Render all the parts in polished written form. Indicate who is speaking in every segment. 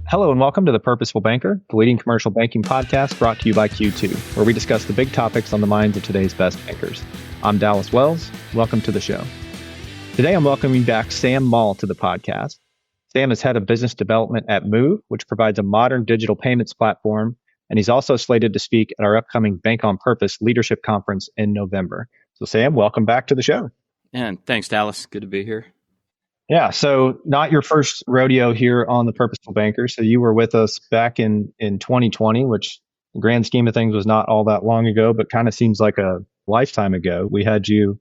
Speaker 1: Hello and welcome to the Purposeful Banker, the leading commercial banking podcast brought to you by Q2, where we discuss the big topics on the minds of today's best bankers. I'm Dallas Wells. Welcome to the show. Today I'm welcoming back Sam Maule to the podcast. Sam is head of business development at Moov, which provides a modern digital payments platform, and he's also slated to speak at our upcoming BankOnPurpose leadership conference in November. So Sam, welcome back to the show.
Speaker 2: And thanks, Dallas. Good to be here.
Speaker 1: Yeah, so not your first rodeo here on the Purposeful Banker. So you were with us back in 2020, which the grand scheme of things was not all that long ago, but kind of seems like a lifetime ago. We had you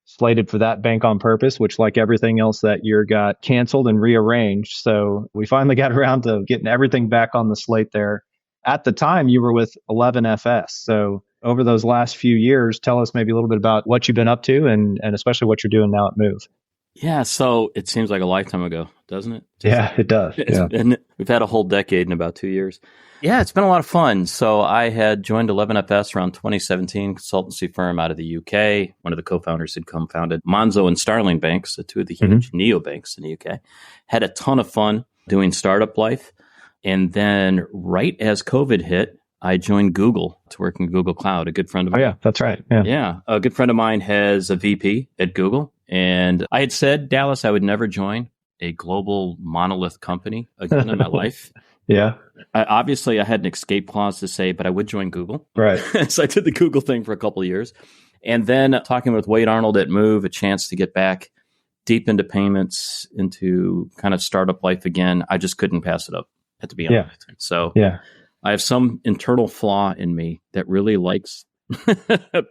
Speaker 1: slated for that Bank on Purpose, which like everything else that year got canceled and rearranged. So we finally got around to getting everything back on the slate there. At the time, you were with 11FS. So over those last few years, tell us maybe a little bit about what you've been up to and especially what you're doing now at Moov.
Speaker 2: Yeah, so it seems like a lifetime ago, doesn't it?
Speaker 1: Yeah, it does.
Speaker 2: We've had a whole decade in about 2 years. Yeah, it's been a lot of fun. So I had joined 11FS around 2017, consultancy firm out of the UK. One of the co-founders had co-founded Monzo and Starling banks, two of the huge neobanks in the UK. Had a ton of fun doing startup life. And then right as COVID hit, I joined Google to work in Google Cloud. A good friend of mine.
Speaker 1: Oh, yeah, that's right.
Speaker 2: Yeah, a good friend of mine has a VP at Google. And I had said, Dallas, I would never join a global monolith company again in my life.
Speaker 1: Yeah.
Speaker 2: Obviously, I had an escape clause to say, but I would join Google.
Speaker 1: Right.
Speaker 2: So I did the Google thing for a couple of years. And then talking with Wade Arnold at Moov, a chance to get back deep into payments, into kind of startup life again. I just couldn't pass it up, had to be honest. So I have some internal flaw in me that really likes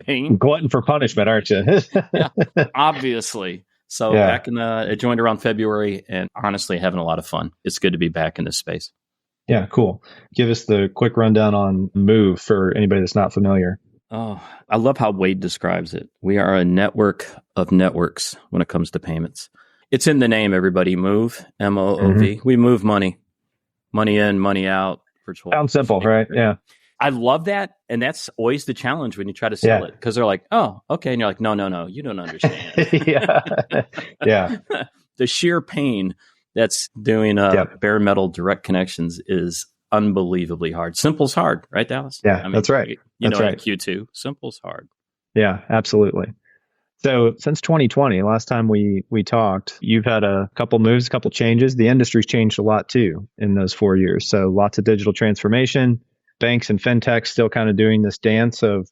Speaker 2: pain.
Speaker 1: Glutton for punishment, aren't you?
Speaker 2: Yeah, obviously. So back in I joined around February and honestly having a lot of fun. It's good to be back in this space.
Speaker 1: Yeah, cool. Give us the quick rundown on Moov for anybody that's not familiar.
Speaker 2: Oh, I love how Wade describes it. We are a network of networks when it comes to payments. It's in the name, everybody. Moov, M-O-O-V. We move money. Money in, money out. Virtual.
Speaker 1: Sounds simple, right? Yeah.
Speaker 2: I love that. And that's always the challenge when you try to sell it. Because they're like, oh, okay. And you're like, no, you don't understand.
Speaker 1: Yeah.
Speaker 2: The sheer pain that's doing bare metal direct connections is unbelievably hard. Simple's hard, right, Dallas?
Speaker 1: Yeah, I mean, that's right.
Speaker 2: You know, right. Q2, simple's hard.
Speaker 1: Yeah, absolutely. So since 2020, last time we talked, you've had a couple moves, a couple changes. The industry's changed a lot too in those 4 years. So lots of digital transformation. Banks and fintech still kind of doing this dance of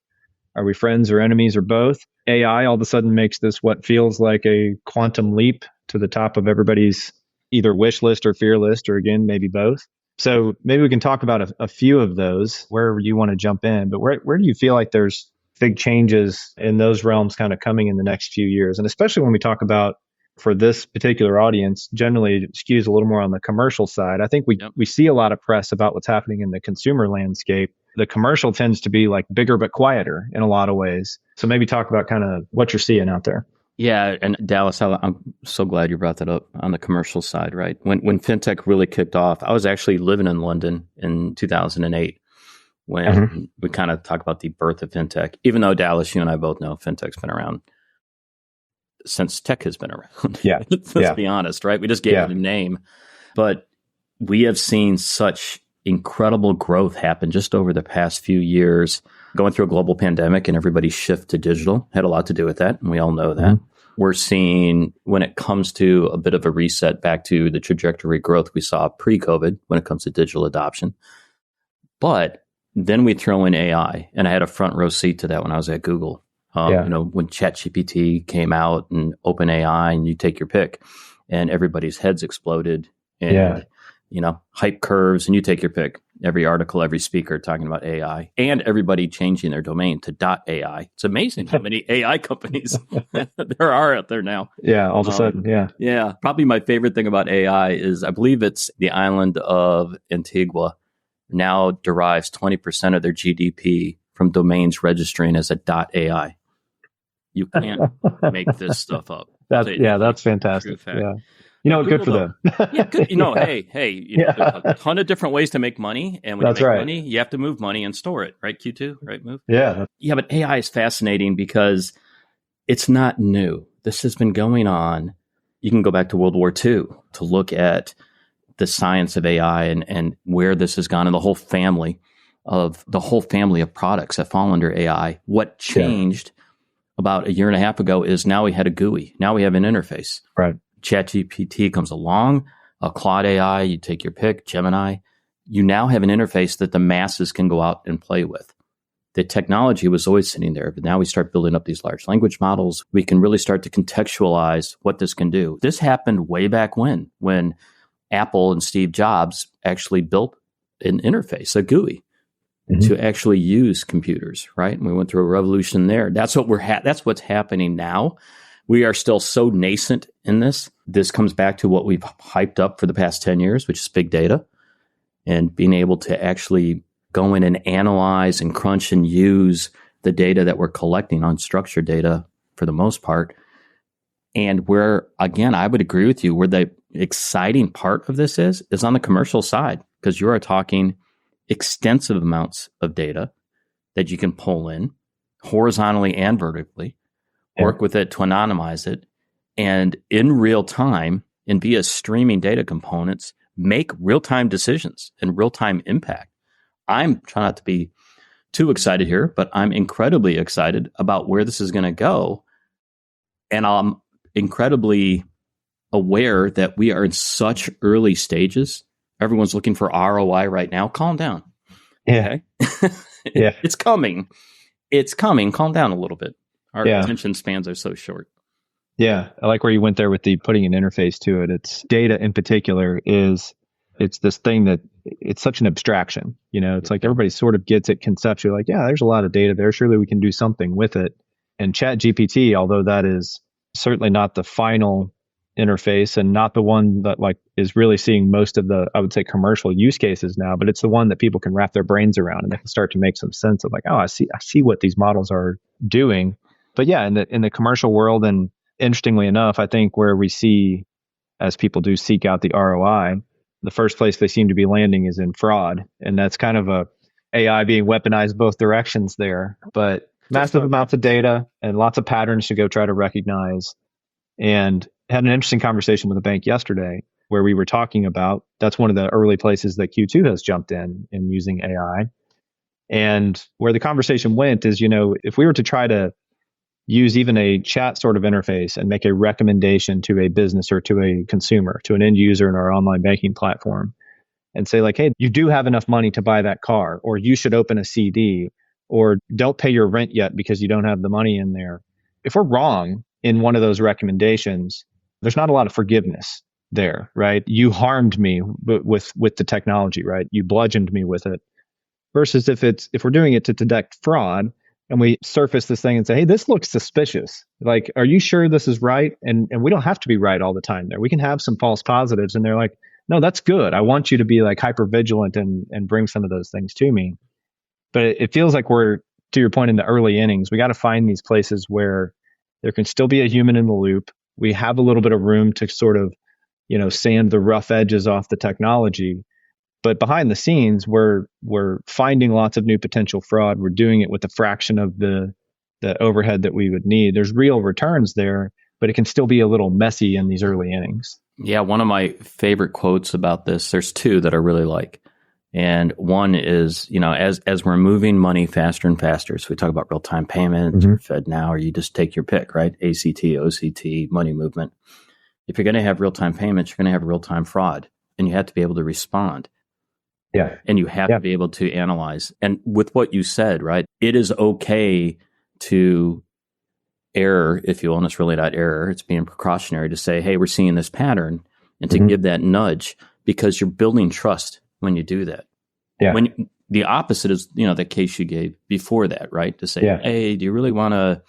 Speaker 1: are we friends or enemies or both? AI all of a sudden makes this what feels like a quantum leap to the top of everybody's either wish list or fear list, or again, maybe both. So maybe we can talk about a few of those, wherever you want to jump in. But where do you feel like there's big changes in those realms kind of coming in the next few years? And especially when we talk about, for this particular audience, generally it skews a little more on the commercial side. I think we see a lot of press about what's happening in the consumer landscape. The commercial tends to be like bigger but quieter in a lot of ways. So maybe talk about kind of what you're seeing out there.
Speaker 2: Yeah, and Dallas, I'm so glad you brought that up on the commercial side, right? When fintech really kicked off, I was actually living in London in 2008 when we kind of talk about the birth of fintech. Even though, Dallas, you and I both know fintech's been around since tech has been around.
Speaker 1: Yeah.
Speaker 2: Let's be honest, right? We just gave it a name. But we have seen such incredible growth happen just over the past few years, going through a global pandemic and everybody's shift to digital had a lot to do with that. And we all know that. We're seeing, when it comes to a bit of a reset back to the trajectory growth we saw pre-COVID when it comes to digital adoption. But then we throw in AI, and I had a front row seat to that when I was at Google. You know, when ChatGPT came out and OpenAI, and you take your pick, and everybody's heads exploded, and you know, hype curves, and you take your pick. Every article, every speaker talking about AI, and everybody changing their domain to .ai. It's amazing how many AI companies there are out there now.
Speaker 1: Yeah, all of a sudden,
Speaker 2: yeah. Probably my favorite thing about AI is I believe it's the island of Antigua now derives 20% of their GDP from domains registering as a .ai. You can't make this stuff up.
Speaker 1: That's fantastic. Yeah. You know, good for them.
Speaker 2: Yeah, good. You know, hey, there's a ton of different ways to make money. And when you make money, you have to move money and store it, right? Q2, right? Moov?
Speaker 1: Yeah.
Speaker 2: Yeah, but AI is fascinating because it's not new. This has been going on. You can go back to World War II to look at the science of AI and where this has gone, and the whole family of products that fall under AI. What changed about a year and a half ago is now we had a GUI. Now we have an interface.
Speaker 1: Right.
Speaker 2: ChatGPT comes along, a Claude AI, you take your pick, Gemini. You now have an interface that the masses can go out and play with. The technology was always sitting there, but now we start building up these large language models. We can really start to contextualize what this can do. This happened way back when Apple and Steve Jobs actually built an interface, a GUI, to actually use computers, right? And we went through a revolution there. That's what's happening now. We are still so nascent in this. This comes back to what we've hyped up for the past 10 years, which is big data, and being able to actually go in and analyze and crunch and use the data that we're collecting, unstructured data for the most part. And where, again, I would agree with you, where the exciting part of this is on the commercial side, because you are talking extensive amounts of data that you can pull in horizontally and vertically, work with it to anonymize it, and in real time and via streaming data components, make real-time decisions and real-time impact. I'm trying not to be too excited here, but I'm incredibly excited about where this is going to go. And I'm incredibly aware that we are in such early stages. Everyone's looking for ROI right now. Calm down.
Speaker 1: Yeah.
Speaker 2: Okay?
Speaker 1: Yeah.
Speaker 2: It's coming. It's coming. Calm down a little bit. Our attention spans are so short.
Speaker 1: Yeah. I like where you went there with the putting an interface to it. It's data in particular it's this thing that it's such an abstraction. It's like everybody sort of gets it conceptually, like, yeah, there's a lot of data there. Surely we can do something with it. And ChatGPT, although that is certainly not the final interface and not the one that is really seeing most of the, I would say, commercial use cases now, but it's the one that people can wrap their brains around and they can start to make some sense of I see what these models are doing. But yeah, in the commercial world, and interestingly enough, I think where we see, as people do seek out the ROI, the first place they seem to be landing is in fraud. And that's kind of a AI being weaponized both directions there, but massive amounts of data and lots of patterns to go try to recognize. And had an interesting conversation with a bank yesterday where we were talking about, that's one of the early places that Q2 has jumped in using AI. And where the conversation went is, if we were to try to use even a chat sort of interface and make a recommendation to a business or to a consumer, to an end user in our online banking platform, and say hey, you do have enough money to buy that car, or you should open a CD, or don't pay your rent yet because you don't have the money in there. If we're wrong in one of those recommendations, there's not a lot of forgiveness there, right? You harmed me with the technology, right? You bludgeoned me with it. Versus if we're doing it to detect fraud, and we surface this thing and say, hey, this looks suspicious. Are you sure this is right? And we don't have to be right all the time there. We can have some false positives. And they're like, no, that's good. I want you to be hyper vigilant and bring some of those things to me. But it feels like we're, to your point, in the early innings. We got to find these places where there can still be a human in the loop. We have a little bit of room to sort of, sand the rough edges off the technology. But behind the scenes, we're finding lots of new potential fraud. We're doing it with a fraction of the overhead that we would need. There's real returns there, but it can still be a little messy in these early innings.
Speaker 2: Yeah, one of my favorite quotes about this, there's two that I really like. And one is, as we're moving money faster and faster, so we talk about real-time payments, or Fed Now, or you just take your pick, right? ACT, OCT, money movement. If you're going to have real-time payments, you're going to have real-time fraud, and you have to be able to respond.
Speaker 1: Yeah.
Speaker 2: And you have to be able to analyze. And with what you said, right, it is okay to error, if you will, and it's really not error. It's being precautionary to say, hey, we're seeing this pattern, and to give that nudge, because you're building trust when you do that.
Speaker 1: Yeah.
Speaker 2: When the opposite is, the case you gave before that, right? To say, hey, do you really want to,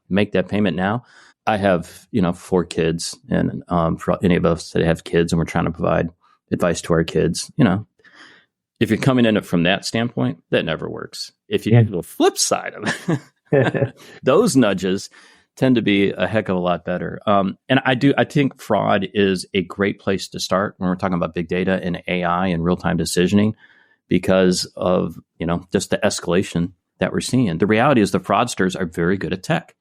Speaker 2: make that payment now? I have, 4 kids, and for any of us that have kids and we're trying to provide advice to our kids, if you're coming in it from that standpoint, that never works. If you get the flip side of it, those nudges tend to be a heck of a lot better. And I think fraud is a great place to start when we're talking about big data and AI and real-time decisioning, because of, just the escalation that we're seeing. The reality is the fraudsters are very good at tech.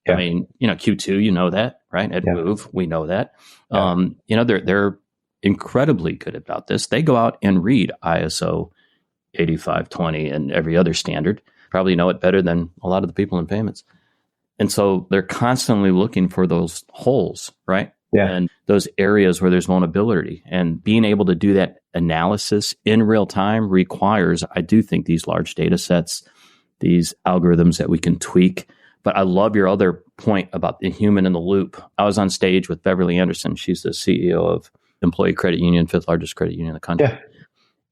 Speaker 2: Yeah. I mean, Q2, that, right? At Moov, we know that. Yeah. They're incredibly good about this. They go out and read ISO 8520 and every other standard, probably know it better than a lot of the people in payments. And so they're constantly looking for those holes, right?
Speaker 1: Yeah.
Speaker 2: And those areas where there's vulnerability. And being able to do that analysis in real time requires, I do think, these large data sets, these algorithms that we can tweak. But I love your other point about the human in the loop. I was on stage with Beverly Anderson. She's the CEO of Employee Credit Union, fifth largest credit union in the country.
Speaker 1: Yeah.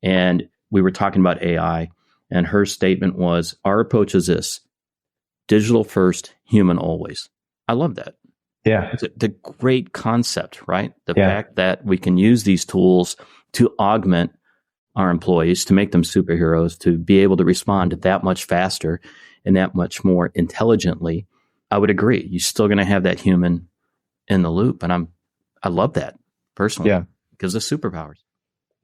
Speaker 2: And we were talking about AI. And her statement was, our approach is this: digital first, human always. I love that.
Speaker 1: Yeah.
Speaker 2: It's a great concept, right? The fact that we can use these tools to augment our employees, to make them superheroes, to be able to respond that much faster and that much more intelligently. I would agree. You're still going to have that human in the loop. And I love that personally.
Speaker 1: Yeah.
Speaker 2: Because of superpowers.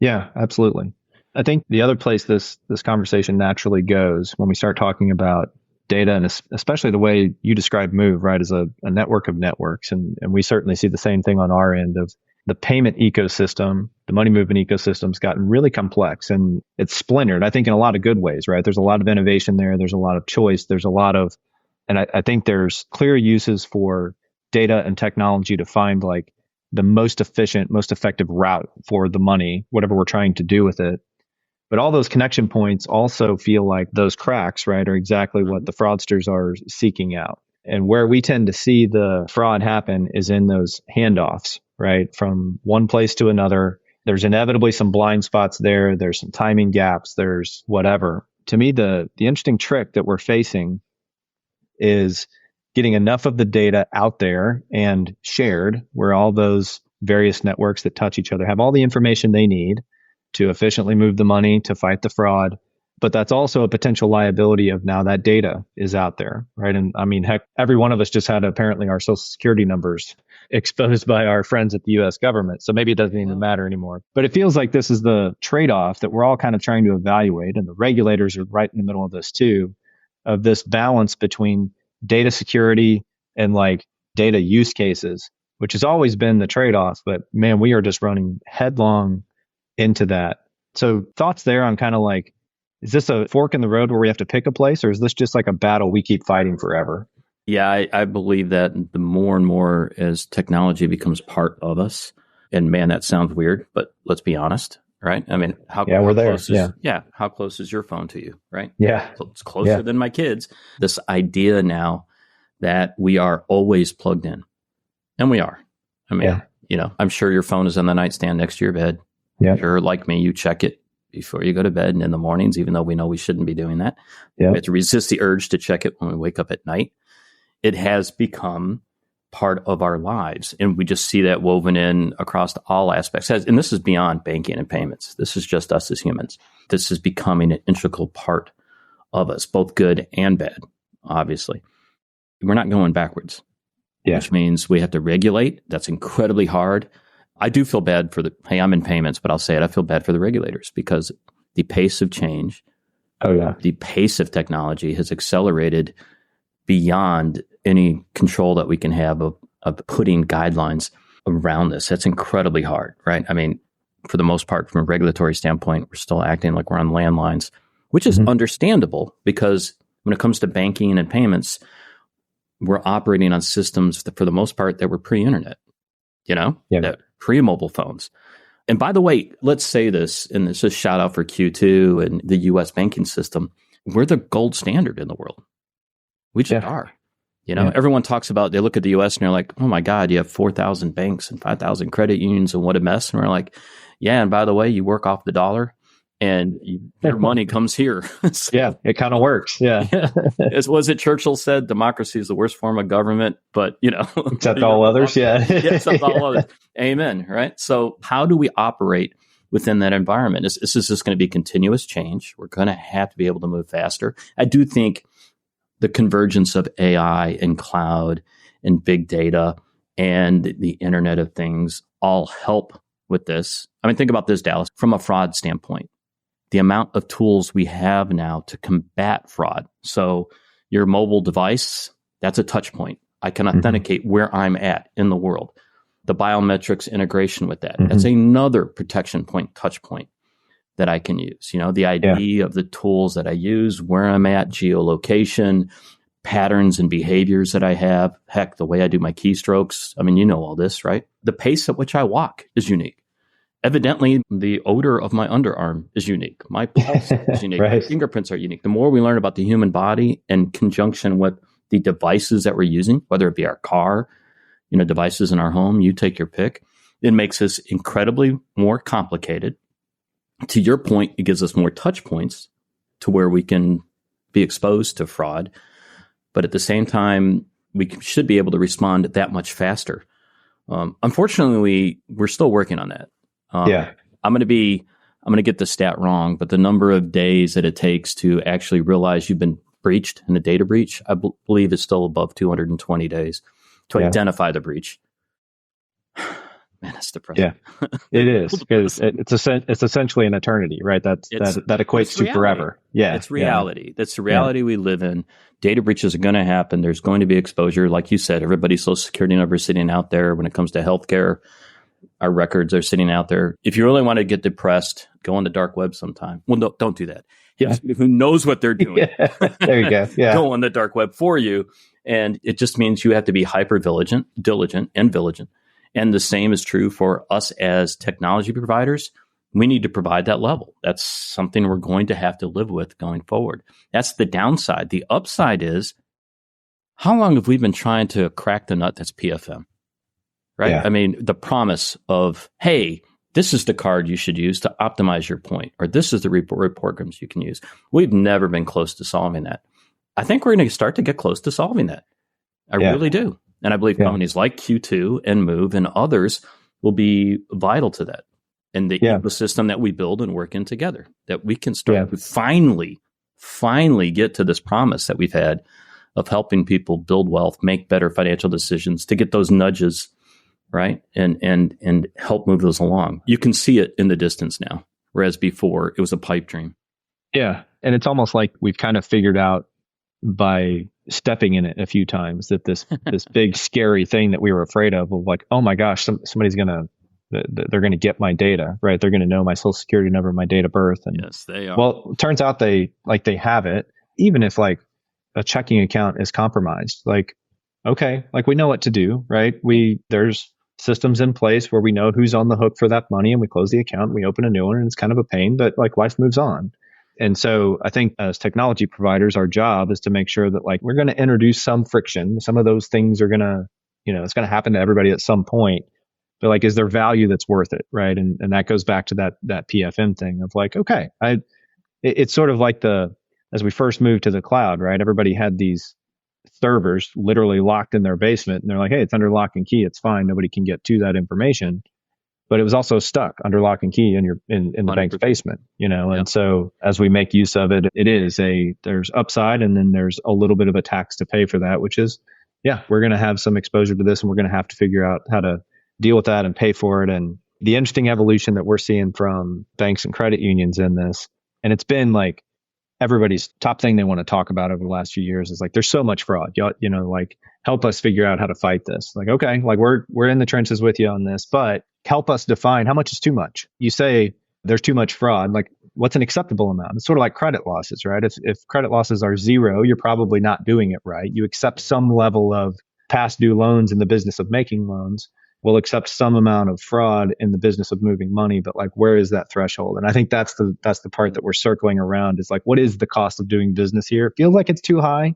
Speaker 1: Yeah, absolutely. I think the other place this conversation naturally goes when we start talking about data, and especially the way you describe Moov, right, as a network of networks. And we certainly see the same thing on our end of the payment ecosystem. The money movement ecosystem's gotten really complex and it's splintered, I think, in a lot of good ways, right? There's a lot of innovation there. There's a lot of choice. There's a lot of, and I think there's clear uses for data and technology to find like the most efficient, most effective route for the money, whatever we're trying to do with it. But all those connection points also feel like those cracks, right, are exactly what the fraudsters are seeking out. And where we tend to see the fraud happen is in those handoffs, right, from one place to another. There's inevitably some blind spots there. There's some timing gaps. There's whatever. To me, the interesting trick that we're facing is getting enough of the data out there and shared where all those various networks that touch each other have all the information they need to efficiently move the money, to fight the fraud. But that's also a potential liability of now that data is out there, right? And I mean, heck, every one of us just had apparently our social security numbers exposed by our friends at the US government. So maybe it doesn't even matter anymore. But it feels like this is the trade-off that we're all kind of trying to evaluate. And the regulators are right in the middle of this too, of this balance between data security and like data use cases, which has always been the trade-off. But man, we are just running headlong into that. So thoughts there on kind of like, is this a fork in the road where we have to pick a place, or is this just like a battle we keep fighting forever?
Speaker 2: Yeah, I believe that the more and more as technology becomes part of us, and man, that sounds weird, but let's be honest, right? I mean, how close is your phone to you, right?
Speaker 1: Yeah.
Speaker 2: It's closer than my kids. This idea now that we are always plugged in, and we are. I mean, I'm sure your phone is on the nightstand next to your bed.
Speaker 1: Yeah.
Speaker 2: Sure, like me, you check it before you go to bed and in the mornings, even though we know we shouldn't be doing that. Yeah. We have to resist the urge to check it when we wake up at night. It has become part of our lives. And we just see that woven in across all aspects. And this is beyond banking and payments. This is just us as humans. This is becoming an integral part of us, both good and bad, obviously. We're not going backwards, which means we have to regulate. That's incredibly hard. I do feel bad for hey, I'm in payments, but I'll say it. I feel bad for the regulators because the pace of change, the pace of technology has accelerated beyond any control that we can have of putting guidelines around this. That's incredibly hard, right? I mean, for the most part, from a regulatory standpoint, we're still acting like we're on landlines, which is understandable because when it comes to banking and payments, we're operating on systems that, for the most part, that were pre-internet, that pre-mobile phones. And by the way, let's say this, and this is a shout out for Q2 and the U.S. banking system. We're the gold standard in the world. We just are. Everyone talks about, they look at the U.S. and they're like, oh my God, you have 4,000 banks and 5,000 credit unions and what a mess. And we're like, yeah, and by the way, you work off the dollar and your money comes here. So,
Speaker 1: it kind of works.
Speaker 2: As was it Churchill said, democracy is the worst form of government, but
Speaker 1: except all others.
Speaker 2: Except all others. Amen. Right. So how do we operate within that environment? This is just going to be continuous change. We're going to have to be able to move faster. I do think the convergence of AI and cloud and big data and the Internet of Things all help with this. I mean, think about this, Dallas, from a fraud standpoint. The amount of tools we have now to combat fraud. So your mobile device, that's a touch point. I can authenticate where I'm at in the world. the biometrics integration with that. That's another protection point, touch point that I can use. The ID of the tools that I use, where I'm at, geolocation, patterns and behaviors that I have. Heck, the way I do my keystrokes. I mean, all this, right? The pace at which I walk is unique. Evidently, the odor of my underarm is unique. My pulse is unique.
Speaker 1: Right.
Speaker 2: My fingerprints are unique. The more we learn about the human body in conjunction with the devices that we're using, whether it be our car, devices in our home, you take your pick, it makes us incredibly more complicated. To your point, it gives us more touch points to where we can be exposed to fraud. But at the same time, we should be able to respond that much faster. Unfortunately, we're still working on that. I'm going to get the stat wrong, but the number of days that it takes to actually realize you've been breached in a data breach, I believe is still above 220 days to identify the breach. Man, that's depressing.
Speaker 1: Yeah, it is, because it's essentially an eternity, right? That equates to forever. Yeah,
Speaker 2: it's reality. That's the reality we live in. Data breaches are going to happen. There's going to be exposure, like you said. Everybody's Social Security number is sitting out there. When it comes to healthcare, our records are sitting out there. If you really want to get depressed, go on the dark web sometime. Well, no, don't do that. Yeah. Who knows what they're doing?
Speaker 1: There you go. Yeah.
Speaker 2: Go on the dark web for you, and it just means you have to be hyper diligent, and vigilant. And the same is true for us as technology providers. We need to provide that level. That's something we're going to have to live with going forward. That's the downside. The upside is, how long have we been trying to crack the nut that's PFM? Right? Yeah. I mean, the promise of, hey, this is the card you should use to optimize your point, or this is the report programs you can use. We've never been close to solving that. I think we're going to start to get close to solving that. I really do. And I believe companies like Q2 and Moov and others will be vital to that. And the ecosystem that we build and work in together, that we can start to finally get to this promise that we've had of helping people build wealth, make better financial decisions, to get those nudges, right? And help move those along. You can see it in the distance now, whereas before it was a pipe dream.
Speaker 1: Yeah. And it's almost like we've kind of figured out by stepping in it a few times that this big scary thing that we were afraid of like, oh my gosh, somebody's they're going to get my data, right? They're going to know my Social Security number, my date of birth. And
Speaker 2: yes, they are.
Speaker 1: Well, it turns out they have it, even if like a checking account is compromised. Like, okay, like we know what to do, right? There's systems in place where we know who's on the hook for that money, and we close the account, and we open a new one, and it's kind of a pain, but like life moves on. And so I think as technology providers, our job is to make sure that like we're going to introduce some friction. Some of those things are going to, it's going to happen to everybody at some point. But like, is there value that's worth it, right? And that goes back to that PFM thing of like, okay, it's sort of like as we first moved to the cloud, right? Everybody had these servers literally locked in their basement, and they're like, hey, it's under lock and key, it's fine, nobody can get to that information. But it was also stuck under lock and key in the bank's basement, And so as we make use of it, there's upside, and then there's a little bit of a tax to pay for that, which is, we're going to have some exposure to this, and we're going to have to figure out how to deal with that and pay for it. And the interesting evolution that we're seeing from banks and credit unions in this, and it's been like everybody's top thing they want to talk about over the last few years is like, there's so much fraud, like help us figure out how to fight this. Like, okay, like we're in the trenches with you on this, but help us define how much is too much. You say there's too much fraud, like what's an acceptable amount? It's sort of like credit losses, right? If credit losses are zero, you're probably not doing it right. You accept some level of past due loans in the business of making loans. We'll accept some amount of fraud in the business of moving money, but like, where is that threshold? And I think that's the part that we're circling around, is like, what is the cost of doing business here? It feels like it's too high.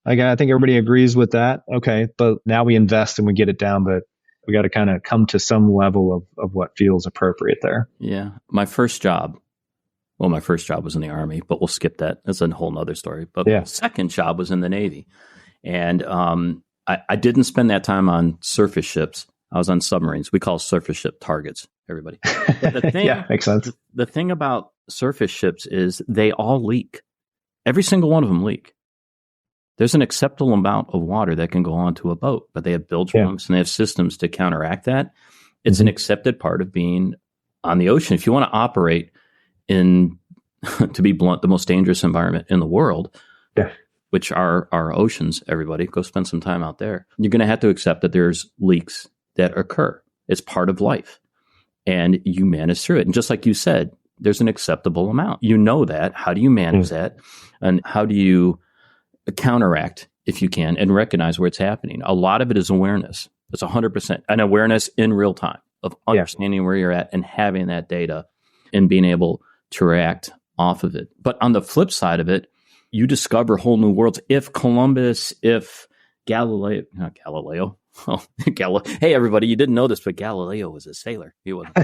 Speaker 1: Like, I think everybody agrees with that. Okay. But now we invest and we get it down, but we got to kind of come to some level of what feels appropriate there.
Speaker 2: Yeah. My first job was in the Army, but we'll skip that. That's a whole nother story. But my second job was in the Navy. And I didn't spend that time on surface ships. I was on submarines. We call surface ship targets, everybody. But the thing,
Speaker 1: makes sense.
Speaker 2: The thing about surface ships is they all leak. Every single one of them leak. There's an acceptable amount of water that can go onto a boat, but they have bilge pumps and they have systems to counteract that. It's an accepted part of being on the ocean. If you want to operate in, to be blunt, the most dangerous environment in the world, which are our oceans, everybody, go spend some time out there. You're going to have to accept that there's leaks, that occur. It's part of life. And you manage through it. And just like you said, there's an acceptable amount. You know that. How do you manage that? And how do you counteract, if you can, and recognize where it's happening? A lot of it is awareness. It's 100% an awareness in real time of understanding where you're at and having that data and being able to react off of it. But on the flip side of it, you discover whole new worlds. If Columbus, if Galileo, not Galileo. Oh, hey, everybody, you didn't know this, but Galileo was a sailor. He wasn't.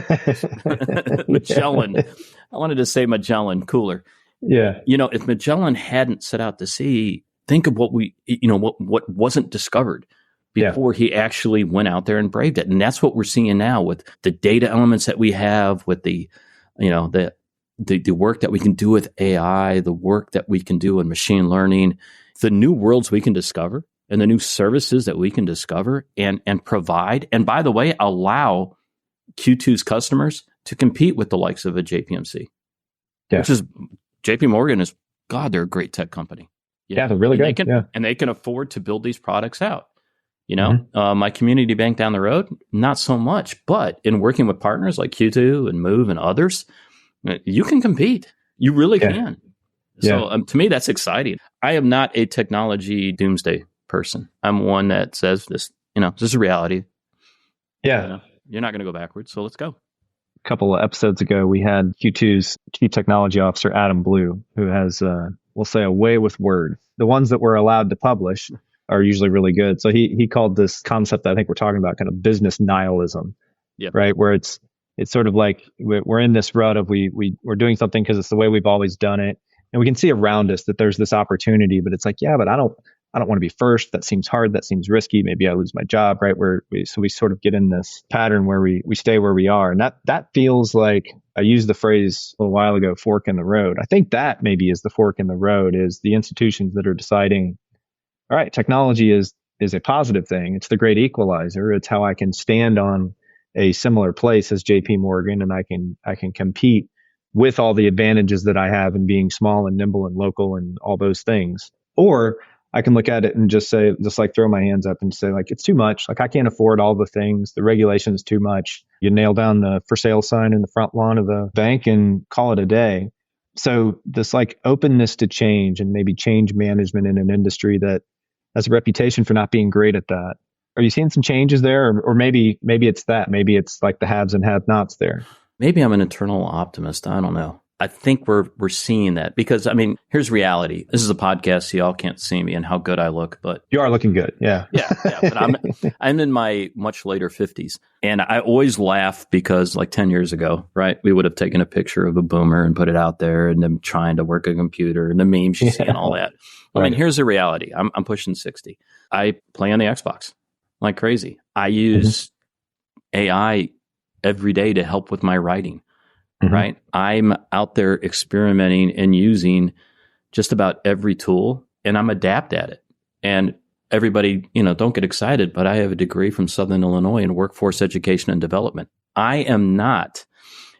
Speaker 2: Magellan. I wanted to say Magellan, cooler.
Speaker 1: Yeah.
Speaker 2: If Magellan hadn't set out to sea, think of what what wasn't discovered before he actually went out there and braved it. And that's what we're seeing now with the data elements that we have, with the work that we can do with AI, the work that we can do in machine learning, the new worlds we can discover, and the new services that we can discover and provide. And by the way, allow Q2's customers to compete with the likes of a JPMC, which is JP Morgan is, God, they're a great tech company.
Speaker 1: Yeah, they're really good.
Speaker 2: And they can afford to build these products out. My community bank down the road, not so much. But in working with partners like Q2 and Moov and others, you can compete. You really can. So to me, that's exciting. I am not a technology doomsday person. I'm one that says this is a reality. Yeah. You're not going to go backwards. So let's go.
Speaker 1: A couple of episodes ago, we had Q2's Chief Technology Officer, Adam Blue, who has, we'll say, a way with words. The ones that we're allowed to publish are usually really good. So he called this concept that I think we're talking about kind of business nihilism, right? Where it's sort of like we're in this rut of we're doing something because it's the way we've always done it. And we can see around us that there's this opportunity, but it's like, but I don't want to be first. That seems hard. That seems risky. Maybe I lose my job, right? So we sort of get in this pattern where we stay where we are. And that feels like, I used the phrase a little while ago, fork in the road. I think that maybe is the fork in the road, is the institutions that are deciding, all right, technology is a positive thing. It's the great equalizer. It's how I can stand on a similar place as JP Morgan, and I can compete with all the advantages that I have in being small and nimble and local and all those things. Or I can look at it and just throw my hands up and say, like, it's too much. Like, I can't afford all the things. The regulation is too much. You nail down the for sale sign in the front lawn of the bank and call it a day. So this like openness to change and maybe change management in an industry that has a reputation for not being great at that. Are you seeing some changes there? Or maybe it's that. Maybe it's like the haves and have-nots there.
Speaker 2: Maybe I'm an eternal optimist. I don't know. I think we're seeing that because, here's reality. This is a podcast, so y'all can't see me and how good I look, but
Speaker 1: you are looking good. Yeah.
Speaker 2: But I'm in my much later 50s, and I always laugh because like 10 years ago, right, we would have taken a picture of a boomer and put it out there, and them trying to work a computer and the memes you see and all that. Here's the reality. I'm pushing 60. I play on the Xbox like crazy. I use AI every day to help with my writing. Right? I'm out there experimenting and using just about every tool, and I'm adept at it. And everybody, don't get excited, but I have a degree from Southern Illinois in workforce education and development. I am not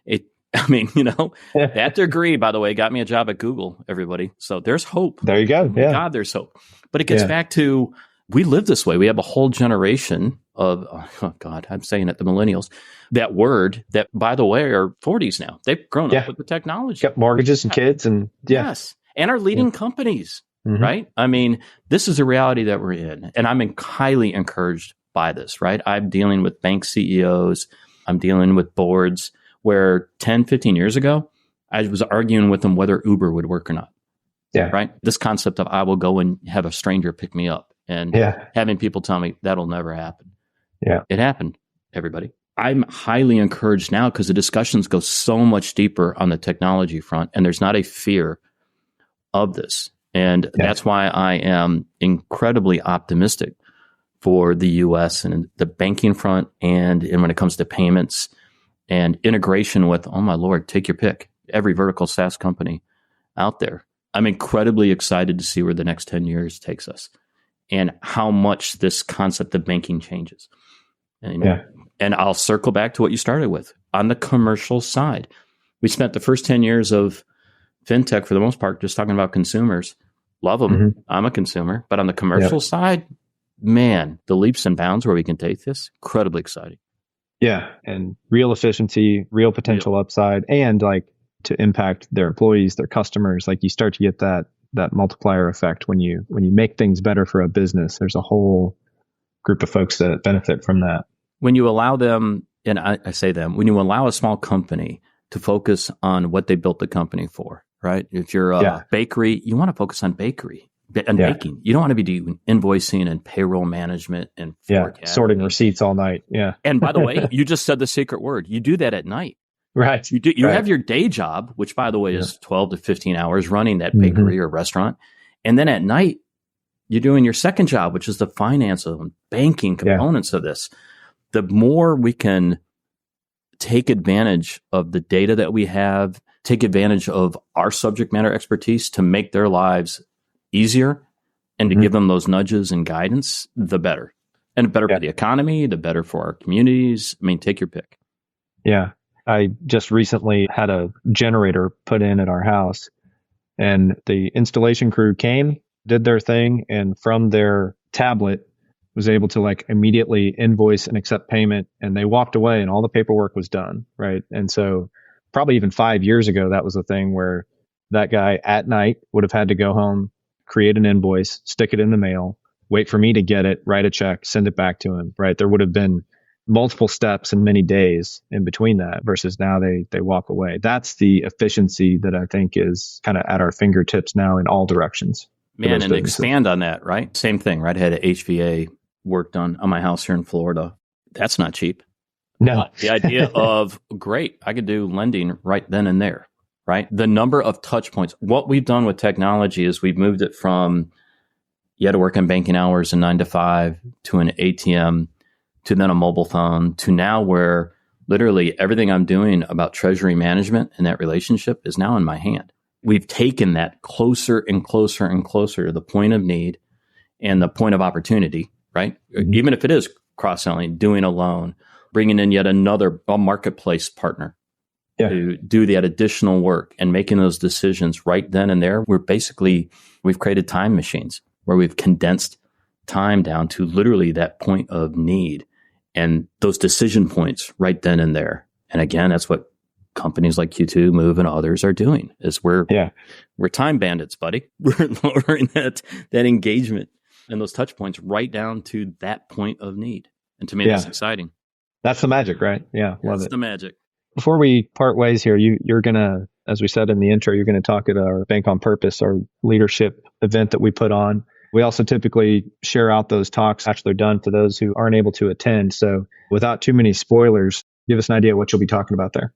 Speaker 2: that degree, by the way, got me a job at Google, everybody. So there's hope.
Speaker 1: There you go. Yeah.
Speaker 2: God, there's hope. But it gets back to, we live this way. We have a whole generation of, I'm saying it, the millennials, that word that, by the way, are 40s now. They've grown up with the technology.
Speaker 1: Got mortgages and kids and
Speaker 2: yes. And are leading companies, right? This is a reality that we're in. And I'm highly encouraged by this, right? I'm dealing with bank CEOs. I'm dealing with boards where 10, 15 years ago, I was arguing with them whether Uber would work or not.
Speaker 1: Yeah.
Speaker 2: Right? This concept of I will go and have a stranger pick me up. And having people tell me that'll never happen.
Speaker 1: Yeah.
Speaker 2: It happened, everybody. I'm highly encouraged now because the discussions go so much deeper on the technology front, and there's not a fear of this. And that's why I am incredibly optimistic for the U.S. and the banking front and when it comes to payments and integration with, oh my Lord, take your pick, every vertical SaaS company out there. I'm incredibly excited to see where the next 10 years takes us and how much this concept of banking changes. And I'll circle back to what you started with. On the commercial side, we spent the first 10 years of fintech, for the most part, just talking about consumers. Love them. I'm a consumer. But on the commercial side, man, the leaps and bounds where we can take this, incredibly exciting.
Speaker 1: Yeah. And real efficiency, real potential upside, and like to impact their employees, their customers. Like you start to get that multiplier effect when you make things better for a business. There's a whole group of folks that benefit from that.
Speaker 2: When you allow them, and I say them, when you allow a small company to focus on what they built the company for, right? If you're a bakery, you want to focus on bakery and baking. You don't want to be doing invoicing and payroll management and
Speaker 1: sorting receipts all night. Yeah.
Speaker 2: And by the way, you just said the secret word. You do that at night.
Speaker 1: Right.
Speaker 2: You have your day job, which by the way is 12 to 15 hours running that bakery or restaurant. And then at night, you're doing your second job, which is the finance and banking components of this. The more we can take advantage of the data that we have, take advantage of our subject matter expertise to make their lives easier and to give them those nudges and guidance, the better. And the better for the economy, the better for our communities. I mean, take your pick.
Speaker 1: Yeah. I just recently had a generator put in at our house, and the installation crew came, did their thing, and from their tablet was able to like immediately invoice and accept payment, and they walked away and all the paperwork was done. Right. And so probably even 5 years ago, that was a thing where that guy at night would have had to go home, create an invoice, stick it in the mail, wait for me to get it, write a check, send it back to him. Right. There would have been multiple steps and many days in between that, versus now they walk away. That's the efficiency that I think is kind of at our fingertips now in all directions.
Speaker 2: Man, and expand on that, right? Same thing, right? I had an HVA work done on my house here in Florida. That's not cheap.
Speaker 1: No.
Speaker 2: The idea of, great, I could do lending right then and there, right? The number of touch points. What we've done with technology is we've moved it from, you had to work on banking hours and 9 to 5 to an ATM to then a mobile phone to now where literally everything I'm doing about treasury management and that relationship is now in my hand. We've taken that closer and closer and closer to the point of need and the point of opportunity, right? Even if it is cross-selling, doing a loan, bringing in yet another marketplace partner to do that additional work and making those decisions right then and there. We've created time machines where we've condensed time down to literally that point of need and those decision points right then and there. And again, that's what companies like Q2, Moov, and others are doing. Is we're time bandits, buddy. We're lowering that engagement and those touch points right down to that point of need. And to me, that's exciting.
Speaker 1: That's the magic, right? Yeah, love it.
Speaker 2: That's the magic.
Speaker 1: Before we part ways here, you're gonna, as we said in the intro, you're gonna talk at our Bank on Purpose, our leadership event that we put on. We also typically share out those talks after they're done for those who aren't able to attend. So without too many spoilers, give us an idea of what you'll be talking about there.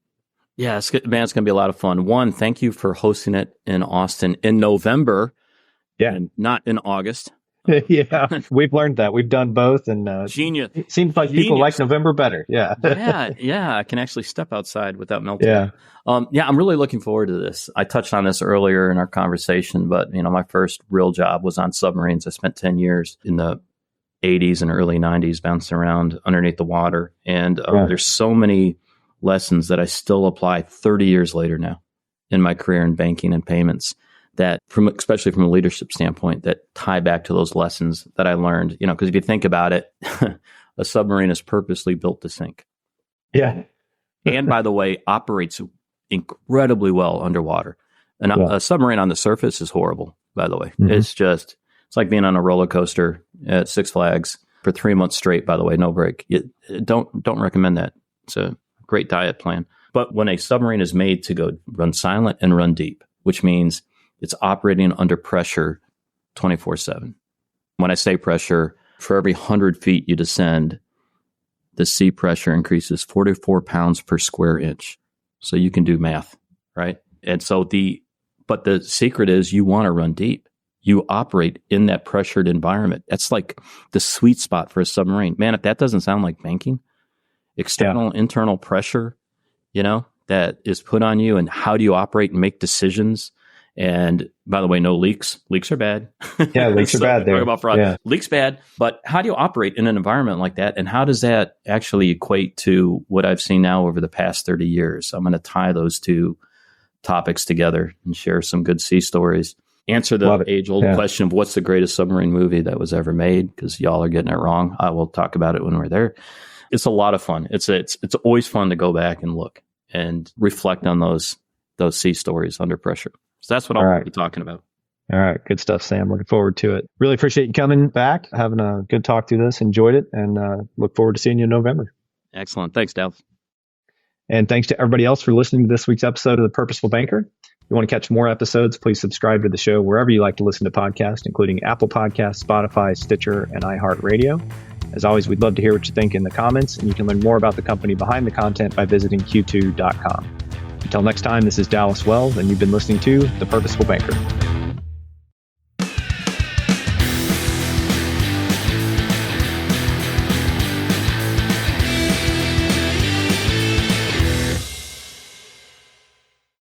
Speaker 2: Yeah, it's going to be a lot of fun. One, thank you for hosting it in Austin in November.
Speaker 1: Yeah.
Speaker 2: And not in August.
Speaker 1: Yeah, we've learned that. We've done both. And
Speaker 2: genius.
Speaker 1: It seems like people like November better. Yeah.
Speaker 2: Yeah. I can actually step outside without melting. Yeah. I'm really looking forward to this. I touched on this earlier in our conversation, but my first real job was on submarines. I spent 10 years in the 80s and early 90s bouncing around underneath the water. And there's so many lessons that I still apply 30 years later now in my career in banking and payments that especially from a leadership standpoint, that tie back to those lessons that I learned, because if you think about it, a submarine is purposely built to sink.
Speaker 1: Yeah.
Speaker 2: And by the way, operates incredibly well underwater. And a submarine on the surface is horrible, by the way. Mm-hmm. It's like being on a roller coaster at Six Flags for 3 months straight, by the way, no break. Don't recommend that. It's a great diet plan. But when a submarine is made to go run silent and run deep, which means it's operating under pressure 24/7. When I say pressure, for every 100 feet you descend, the sea pressure increases 44 pounds per square inch. So you can do math, right? And so but the secret is you want to run deep. You operate in that pressured environment. That's like the sweet spot for a submarine. Man, if that doesn't sound like banking, external, internal pressure, that is put on you, and how do you operate and make decisions? And by the way, no leaks. Leaks are bad.
Speaker 1: Yeah, leaks are bad there.
Speaker 2: Talk about fraud. Yeah. Leaks bad. But how do you operate in an environment like that? And how does that actually equate to what I've seen now over the past 30 years? I'm going to tie those two topics together and share some good sea stories. answer the age-old question of what's the greatest submarine movie that was ever made, because y'all are getting it wrong. I will talk about it when we're there. It's a lot of fun. It's always fun to go back and look and reflect on those sea stories under pressure. So that's what I'll be talking about.
Speaker 1: All right. Good stuff, Sam. Looking forward to it. Really appreciate you coming back, having a good talk through this. Enjoyed it, and look forward to seeing you in November.
Speaker 2: Excellent. Thanks, Dallas.
Speaker 1: And thanks to everybody else for listening to this week's episode of The Purposeful Banker. If you want to catch more episodes, please subscribe to the show wherever you like to listen to podcasts, including Apple Podcasts, Spotify, Stitcher, and iHeartRadio. As always, we'd love to hear what you think in the comments, and you can learn more about the company behind the content by visiting q2.com. Until next time, this is Dallas Wells, and you've been listening to The Purposeful Banker.